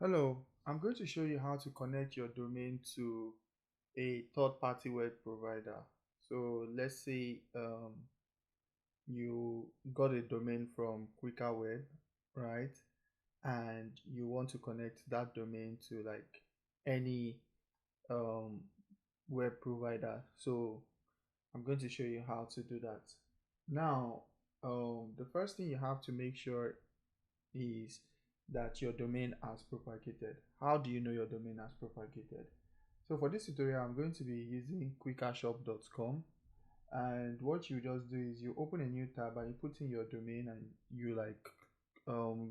Hello, I'm going to show you how to connect your domain to a third-party web provider. So let's say you got a domain from Kwikaweb, right? And you want to connect that domain to like any um, web provider. So I'm going to show you how to do that. Now, the first thing you have to make sure is that your domain has propagated. How do you know your domain has propagated? So for this tutorial, I'm going to be using quickershop.com, and what you just do is you open a new tab and you put in your domain and you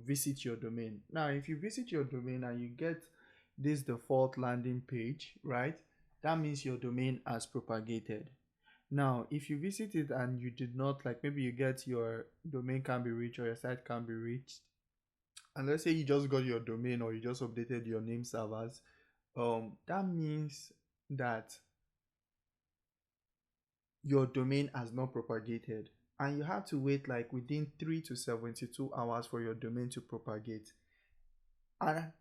visit your domain. Now if you visit your domain and you get this default landing page, right, that means your domain has propagated. Now if you visit it and you did not, like maybe you get your domain can be reached or your site can be reached, and let's say you just got your domain or you just updated your name servers, that means that your domain has not propagated, and you have to wait like within 3 to 72 hours for your domain to propagate. And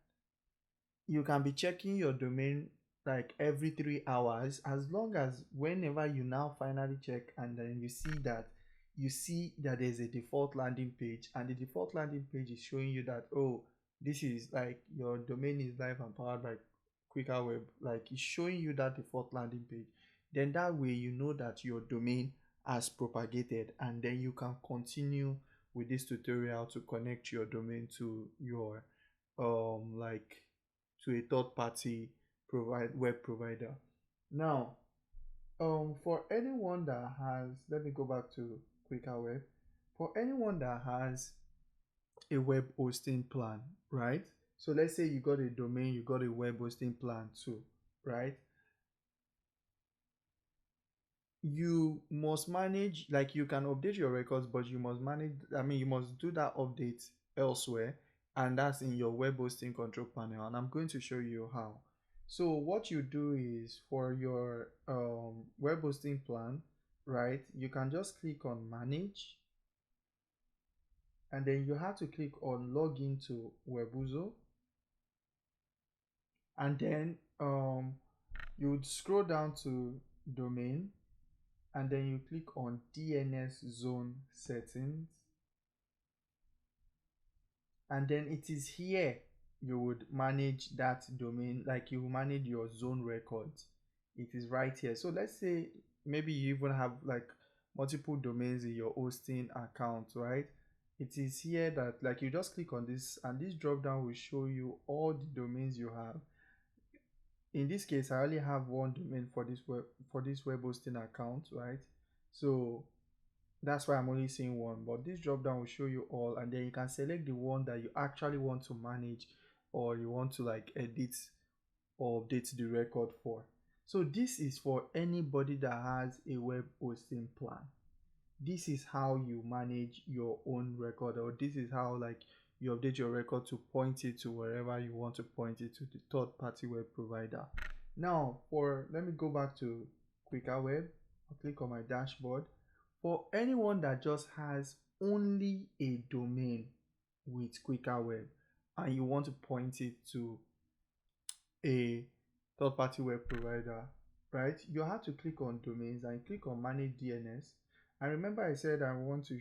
you can be checking your domain like every 3 hours, as long as whenever you now finally check and then you see that there's a default landing page, and the default landing page is showing you that, oh, this is like your domain is live and powered by Kwikaweb, like it's showing you that default landing page, then that way you know that your domain has propagated, and then you can continue with this tutorial to connect your domain to your like to a third party web provider. Now, for anyone that has, let me go back to Kwikaweb. For anyone that has a web hosting plan, right? So let's say you got a domain, you got a web hosting plan too, right? You must manage, like you can update your records, but you must manage, I mean, you must do that update elsewhere, and that's in your web hosting control panel, and I'm going to show you how. So what you do is, for your web hosting plan, right, you can just click on manage, and then you have to click on log into Webuzo, and then you would scroll down to domain, and then you click on DNS zone settings, and then it is here you would manage that domain, like you manage your zone records. It is right here. So let's say maybe you even have like multiple domains in your hosting account, right? It is here that, like, you just click on this, and this drop down will show you all the domains you have. In this case, I only have one domain for this web hosting account, right? So that's why I'm only seeing one, but this drop down will show you all, and then you can select the one that you actually want to manage, or you want to like edit or update the record for. So this is for anybody that has a web hosting plan. This is how you manage your own record, or this is how like you update your record to point it to wherever you want to point it, to the third party web provider. Now, for let me go back to Kwikaweb. I'll click on my dashboard. For anyone that just has only a domain with Kwikaweb and you want to point it to a third party web provider, right, you have to click on domains and click on manage DNS. And remember, I said I want to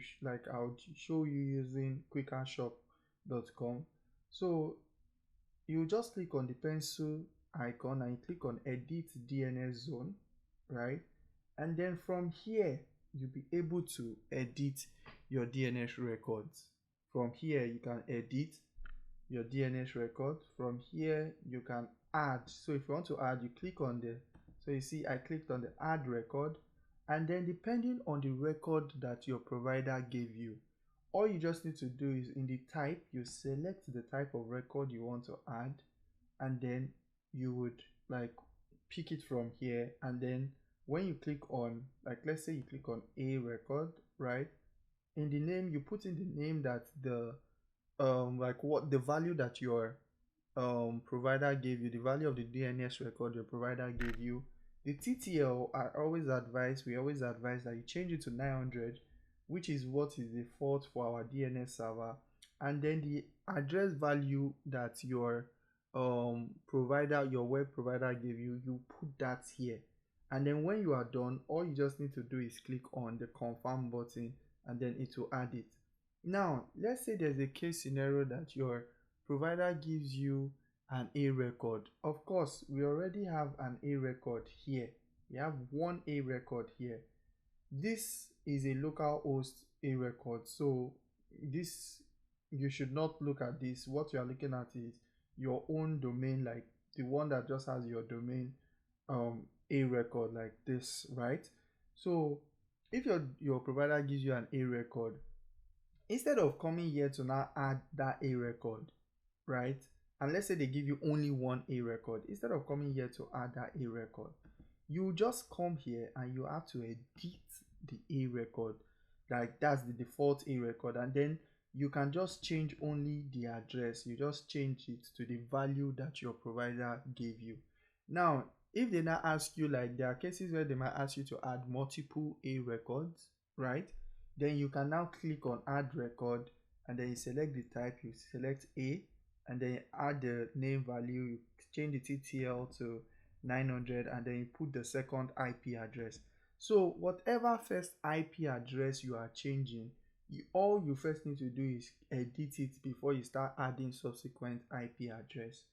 I'll show you using quickershop.com. So you just click on the pencil icon and you click on edit DNS zone, right? And then from here you'll be able to edit your DNS records. From here you can edit your DNS record. From here you can add. So if you want to add, you click on the, so you see I clicked on the add record, and then depending on the record that your provider gave you, all you just need to do is in the type, you select the type of record you want to add, and then you would like pick it from here. And then when you click on, like let's say you click on a record, right, in the name you put in the name that the like what the value that your provider gave you, the value of the DNS record your provider gave you. The TTL, we always advise that you change it to 900, which is what is default for our DNS server. And then the address value that your provider, your web provider gave you, you put that here. And then when you are done, all you just need to do is click on the confirm button, and then it will add it. Now let's say there's a case scenario that your provider gives you an A record. Of course, we already have an A record here. We have one A record here. This is a local host A record, so this, you should not look at this. What you are looking at is your own domain, like the one that just has your domain A record like this, right? So if your provider gives you an A record, instead of coming here to now add that A record, right? And let's say they give you only one A record, instead of coming here to add that A record, you just come here and you have to edit the A record. Like that's the default A record, and then you can just change only the address. You just change it to the value that your provider gave you. Now if they now ask you, like there are cases where they might ask you to add multiple A records, right? Then you can now click on add record, and then you select the type, you select A, and then you add the name value, you change the TTL to 900, and then you put the second IP address. So whatever first IP address you are changing, all you first need to do is edit it before you start adding subsequent IP address.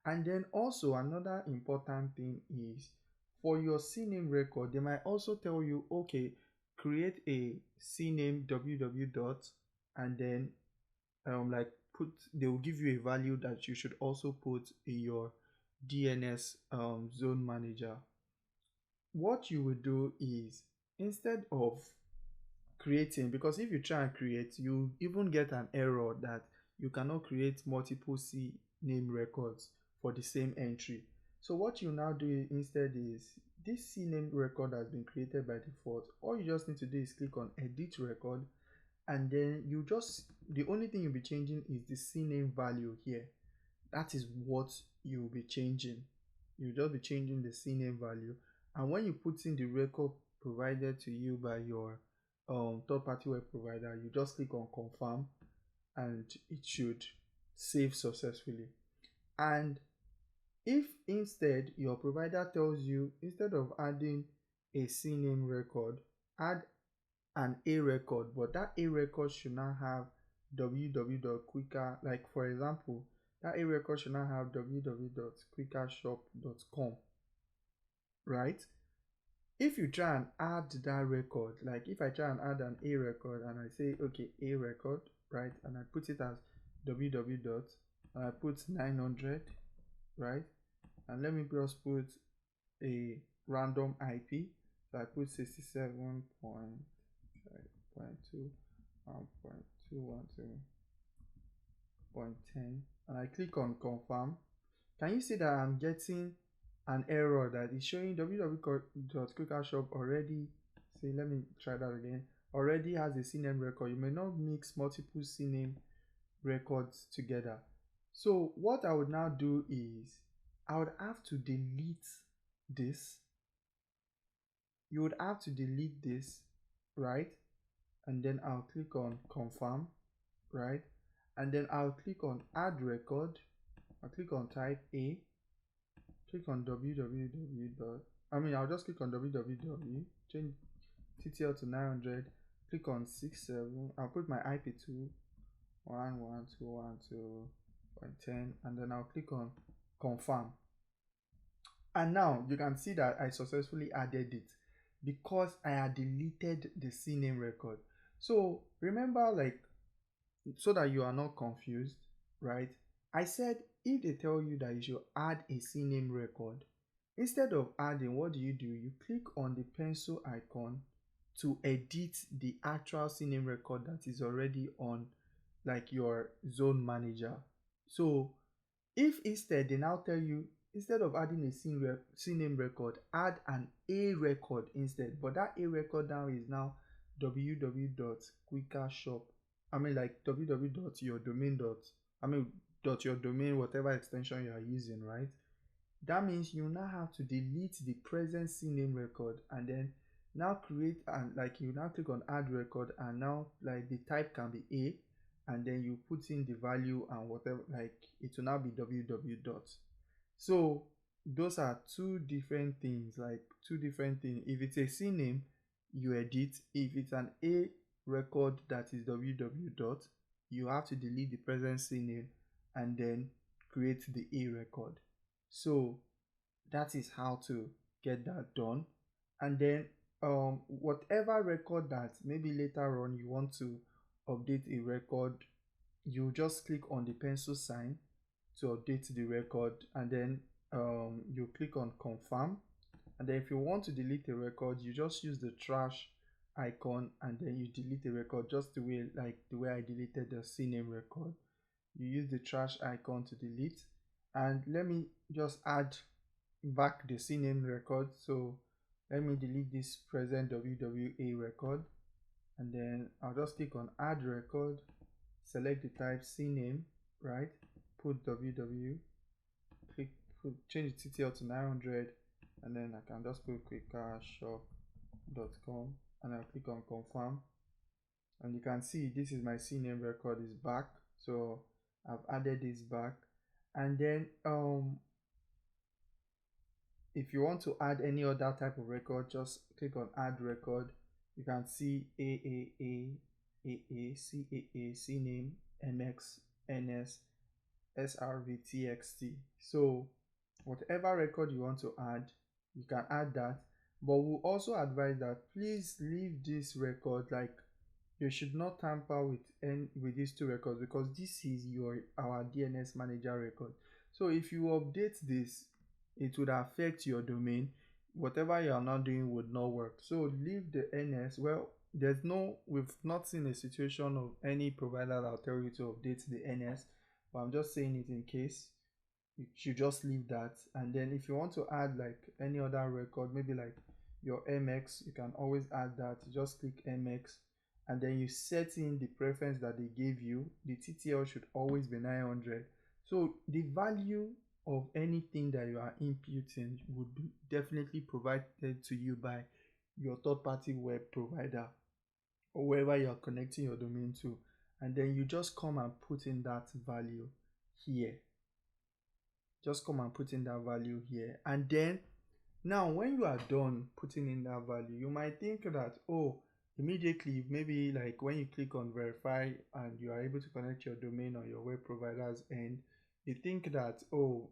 And then also another important thing is, for your CNAME record, they might also tell you, okay, create a CNAME www dot, and then like they will give you a value that you should also put in your DNS zone manager. What you will do is, instead of creating, because if you try and create, you even get an error that you cannot create multiple CNAME records for the same entry. So what you now do instead is, this CNAME record has been created by default. All you just need to do is click on edit record, and then the only thing you'll be changing is the CNAME value here. That is what you'll be changing. You'll just be changing the CNAME value, and when you put in the record provided to you by your third-party web provider, you just click on confirm, and it should save successfully. And if instead your provider tells you, instead of adding a CNAME record, add an A record, but that A record should not have www.quicker, like for example, that A record should not have www.quickershop.com, right? If you try and add that record, like if I try and add an A record and I say, okay, A record, right, and I put it as www. And I put 900, right, and let me just put a random IP, so I put 67.2.212.10, and I click on confirm. Can you see that I'm getting an error that is showing www.quickershop already? See, let me try that again. Already has a CNAME record. You may not mix multiple CNAME records together. So what I would now do is, I would have to delete this. You would have to delete this, right? And then I'll click on confirm, right? And then I'll click on add record. I'll click on type A, click on www. I'll just click on www, change TTL to 900, click on 67. I'll put my IP to 112.1.2.10, and then I'll click on confirm. And now you can see that I successfully added it because I had deleted the CNAME record. So remember, like, so that you are not confused, right? I said if they tell you that you should add a CNAME record, instead of adding, what do? You click on the pencil icon to edit the actual CNAME record that is already on like your zone manager. So if instead they now tell you, instead of adding a CNAME record, add an A record instead, but that A record now is now www.quickershop, like www.yourdomain. .your domain, whatever extension you are using, right? That means you now have to delete the present CNAME record, and then now create, and like you now click on add record, and now like the type can be A, and then you put in the value and whatever, like it will now be www dot. So those are two different things, like two different things. If it's a C name, you edit. If it's an A record that is www dot, you have to delete the present C name and then create the A record. So that is how to get that done. And then whatever record that maybe later on you want to update a record, you just click on the pencil sign to update the record, and then you click on confirm. And then if you want to delete a record, you just use the trash icon and then you delete the record, just the way, like the way I deleted the CNAME record. You use the trash icon to delete. And let me just add back the CNAME record. So let me delete this present WWA record, and then I'll just click on add record, select the type CNAME, right? Put www, change the TTL to 900, and then I can just put kwikashop.com, and I'll click on confirm. And you can see this is my CNAME record is back. So I've added this back. And then if you want to add any other type of record, just click on add record. You can see AAA, AA, CAA, CNAME, MX, NS, SRV, TXT. So whatever record you want to add, you can add that. But we'll also advise that please leave this record, like you should not tamper with these two records, because this is our DNS manager record. So if you update this, it would affect your domain. Whatever you are not doing would not work. So leave the NS. Well, we've not seen a situation of any provider that will tell you to update the NS, but I'm just saying it in case. You should just leave that. And then if you want to add like any other record, maybe like your MX, you can always add that. You just click MX, and then you set in the preference that they gave you. The TTL should always be 900. So the value of anything that you are imputing would be definitely provided to you by your third-party web provider or wherever you are connecting your domain to. And then you just come and put in that value here. Just come and put in that value here. And then now when you are done putting in that value, you might think that, oh, immediately, maybe like when you click on verify and you are able to connect your domain on your web provider's end, you think that, oh,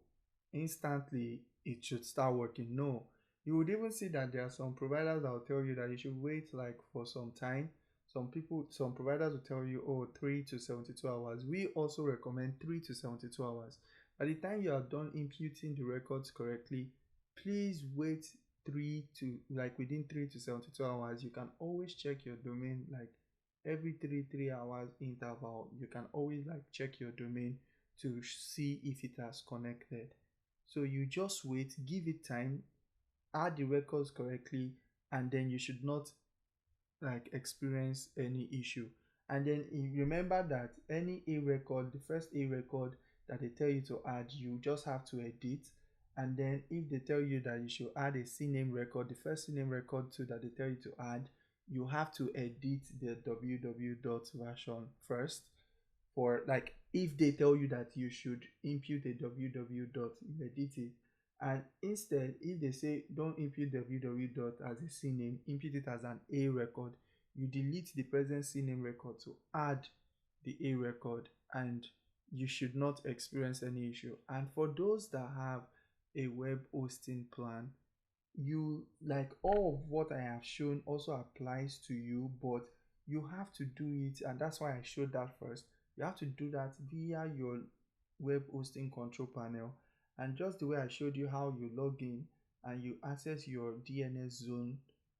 instantly it should start working. No, you would even see that there are some providers that will tell you that you should wait like for some time. Some providers will tell you, oh, 3 to 72 hours. We also recommend 3 to 72 hours. By the time you are done imputing the records correctly, please wait within 3 to 72 hours. You can always check your domain like every 3 hours interval. You can always like check your domain to see if it has connected. So you just wait, give it time, add the records correctly, and then you should not like experience any issue. And then remember that any A record, the first A record that they tell you to add, you just have to edit. And then if they tell you that you should add a CNAME record, the first CNAME record too that they tell you to add, you have to edit the www version first. For like if they tell you that you should impute a www, you edit it. And instead, if they say don't impute www as a CNAME, impute it as an A record, you delete the present CNAME record to add the A record, and you should not experience any issue. And for those that have a web hosting plan, you like all of what I have shown also applies to you, but you have to do it, and that's why I showed that first. You have to do that via your web hosting control panel, and just the way I showed you how you log in and you access your DNS zone.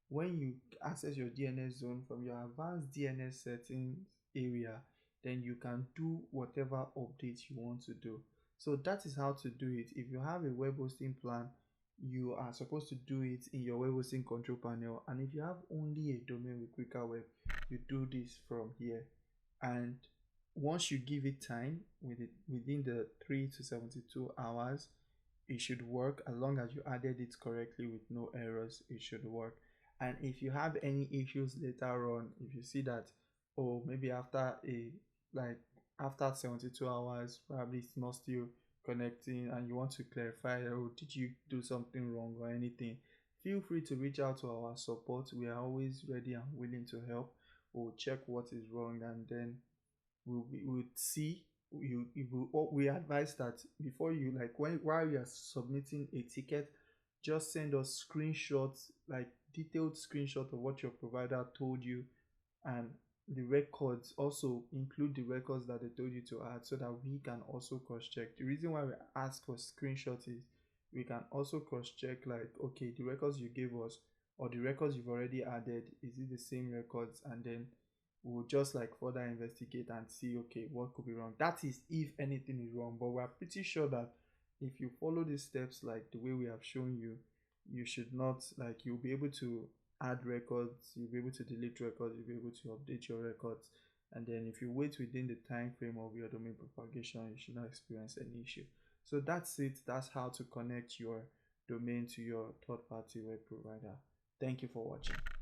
When you access your DNS zone from your advanced DNS settings area, then you can do whatever updates you want to do. So that is how to do it. If you have a web hosting plan, you are supposed to do it in your web hosting control panel. And if you have only a domain with Kwikaweb, you do this from here. And once you give it time, within the 3 to 72 hours, it should work. As long as you added it correctly with no errors, it should work. And if you have any issues later on, if you see that, oh, maybe after like after 72 hours, probably it's not still connecting and you want to clarify, oh, did you do something wrong or anything, feel free to reach out to our support. We are always ready and willing to help. We'll check what is wrong, and then we'll see we advise that before you, like, when while you are submitting a ticket, just send us screenshots, like detailed screenshot of what your provider told you, and the records, also include the records that they told you to add so that we can also cross check. The reason why we ask for screenshots is we can also cross check, like, okay, the records you gave us or the records you've already added, is it the same records? And then we'll just like further investigate and see, okay, what could be wrong. That is if anything is wrong, but we're pretty sure that if you follow these steps like the way we have shown you, you should not, like, you'll be able to add records, you'll be able to delete records, you'll be able to update your records. And then if you wait within the time frame of your domain propagation, you should not experience any issue. So that's it. That's how to connect your domain to your third party web provider. Thank you for watching.